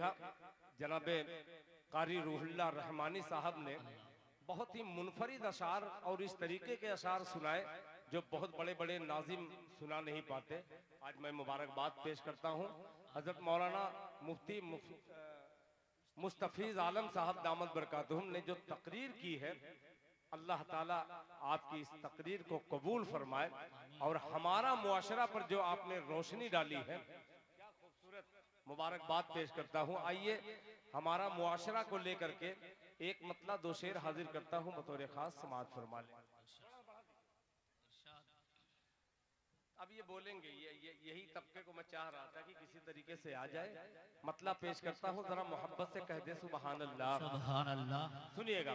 देखा जनाबे कारी रूहुल्लाह रहमानी साहब ने बहुत ही मुनफरिद अशार और इस तरीके के अशार सुनाए जो बहुत बड़े बड़े नाजिम सुना नहीं पाते। आज मैं मुबारकबाद पेश करता हूँ हजरत मौलाना मुफ्ती मुस्तफीज आलम साहब दामद बरकातुहुम ने जो तकरीर की है, अल्लाह ताला आपकी इस तकरीर को कबूल फरमाए और हमारा मुआशरा पर जो आपने रोशनी डाली है, क्या खूबसूरत मुबारकबाद पेश करता हूँ। आइए हमारा मुआशरा को लेकर के एक मतला दो शेर हाजिर करता हूँ, बतौर खास समाअत फरमा लें। अब ये बोलेंगे, यही तबके को मैं चाह रहा था कि किसी तरीके से आ जाए। मतला पेश करता हूँ, जरा मोहब्बत से कह दे सुभान अल्लाह। सुभान अल्लाह। सुनिएगा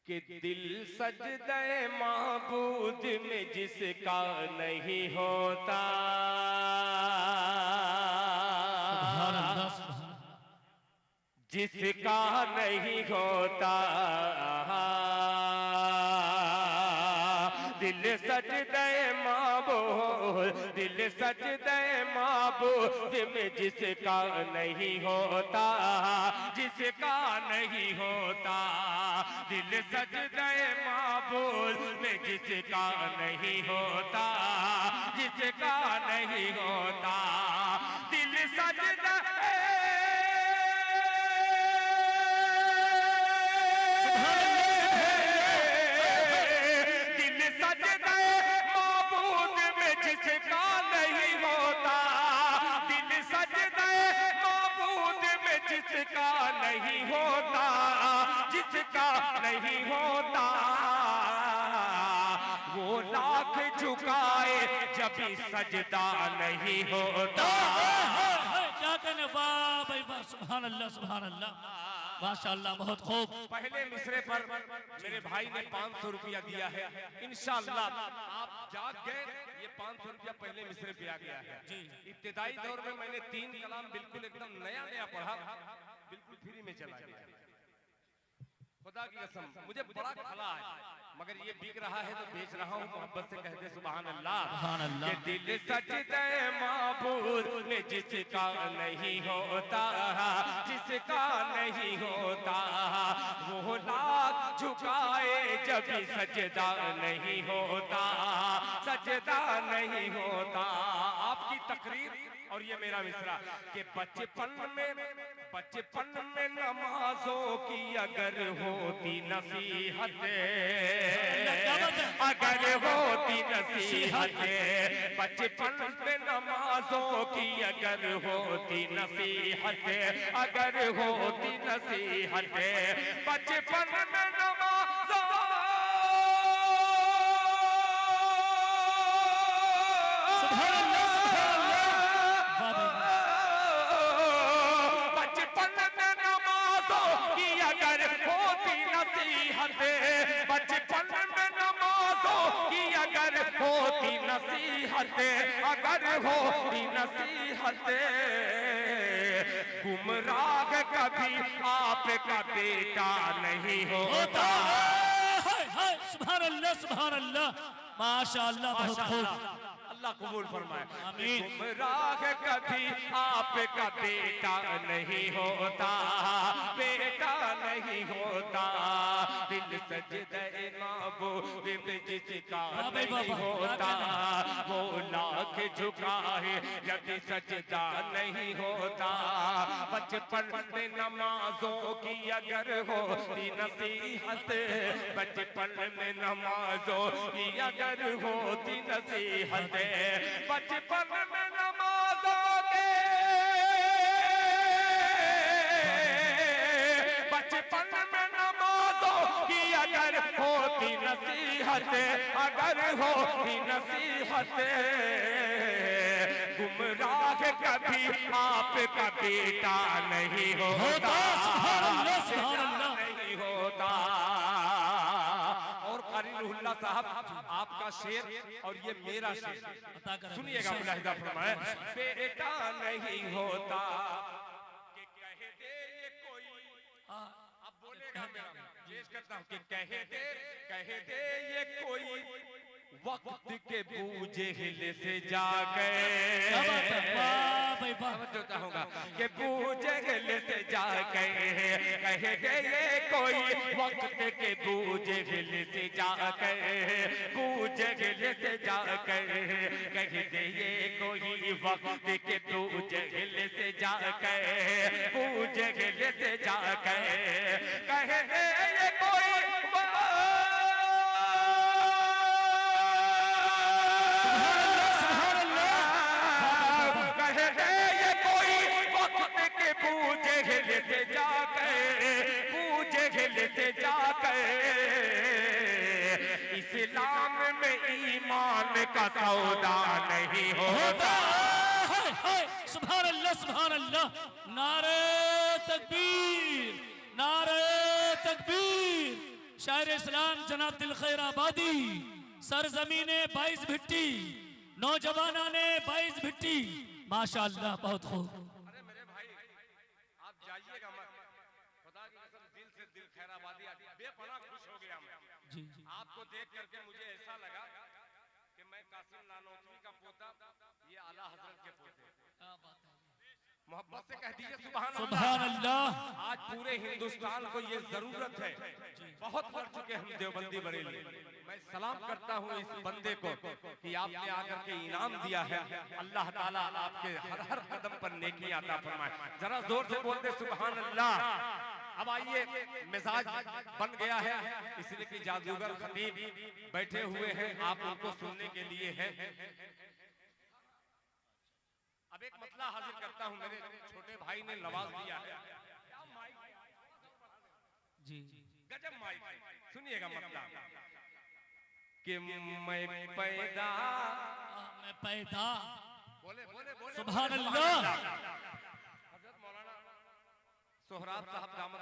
कि दिल सजदे माबूद में जिसका नहीं होता, जिसका नहीं होता, दिल सजदे माबूद, दिल सजदे माबूद में जिसका नहीं होता, जिसका नहीं होता, दिल सजदे माबूद में जिसका नहीं होता, जिसका नहीं होता, दिल सजदे जिसका नहीं होता, जिसका नहीं होता, वो लाख झुकाए जब भी सजदा नहीं होता। क्या कहने, वाह भाई वाह, सुभान अल्लाह, सुभान अल्लाह, माशाअल्लाह, बहुत खूब। पहले मिसरे पर मेरे भाई ने 500 रुपया दिया है, इंशाअल्लाह आप जाग गए, ये 500 रुपया पहले मिसरे पे आ गया है। इब्तिदाई दौर में मैंने 3 कलाम बिल्कुल एकदम नया नया पढ़ा, बिल्कुल फ्री में चला गया। खुदा की कसम मुझे बड़ा खला है, मगर ये बिक रहा है तो बेच रहा हूँ। मोहब्बत से कहते सुभान अल्लाह। सुभान अल्लाह। कि दिल सजदे माबूद में जिसका नहीं होता, जिसका नहीं होता, वो लाख झुकाए जब भी सजदा नहीं होता, सजदा नहीं होता। आपकी तकरीर और ये मेरा मिसरा कि बचपन में नमाजों की अगर होती नसीहत, अगर होती नसीहत, बचपन में नमाजों की अगर होती नसीहत, अगर होती नसीहत, बचपन में नमाजों, बचपन में नमाजों की अगर होती नसीहत, अगर होती नसीहत, गुमराह कभी आपका बेटा नहीं होता। सुभान अल्लाह, सुभान अल्लाह, माशाअल्लाह, बहुत खूब। अल्लाह कबूल फरमाए। गुमराह कभी आपका बेटा नहीं होता, बेटा नहीं होता, दिल सजदे माबूद में जिसका नहीं होता, वो लाख झुकाए जब सजदा नहीं होता। बचपन में नमाजों की अगर होती नसीहत, बचपन में नमाजों की अगर होती नसीहत, बचपन में नमाजों के, बचपन में नमाजों की अगर होती नसीहत, अगर होती नसीहत, गुमराह कभी आपका बेटा नहीं होता, नहीं होता। रूहुल्लाह साहब आपका शेर और ये मेरा शेर सुनिएगा, मुलाहिजा फरमाए। बेटा नहीं होता कि कह दे ये कोई, अब बोलेगा मेरा पेश करता हूँ कि कह दे ये कोई वक्त के बूझे हिले से जाके क्या बात है, वाह भाई वाह। समझ चाहूंगा कि बूझे हिले से जाके कहे दे ये कोई वक्त के बूझे हिले से जाके बूझे हिले से जाके कहे दे ये कोई वक्त के बूझे हिले से जाके बूझे हिले से जाके कहे दे ये कोई इस्लाम में ईमान का सौदा नहीं होता। सुभान अल्लाह सुभान अल्लाह। नारे तकबीर नारे तकबीर। शायर इस्लाम जनाब दिल खैर आबादी सरजमीने 22 भिट्टी नौजवाना ने 22 भिट्टी माशाअल्लाह बहुत खूब। अरे मेरे भाई आप जाइएगा मत, खुदा की कसम दिल से दिल खैर आबादी बेपनाह खुश हो गया मैं जी आपको देख करके। मुझे ऐसा लगा कि मैं कासिम नानोतवी का पोता, ये आला हजरत के पोते। मोहब्बत से कह दीजिए सुभान अल्लाह। आज पूरे हिंदुस्तान को ये जरूरत है, बहुत बढ़ चुके हम देवबंदी बरेली। मैं सलाम करता हूँ इस बंदे को कि आपने आकर के इनाम दिया है। अल्लाह ताला आपके हर हर कदम पर नेकी अता फरमाए। जरा जोर से बोलते सुभान अल्लाह। अब आइए, मिजाज बन गया है इसलिए कि जादूगर खतीब बैठे हुए हैं, आप उनको सुनने के लिए हैं। अब एक मतला हाजिर करता हूं, मेरे छोटे भाई ने नवाज दिया है जी गजब माइक। सुनिएगा मतला कि मैं पैदा बोले बोले बोले सुभान अल्लाह। हजरत मौलाना सोहराब साहब दामद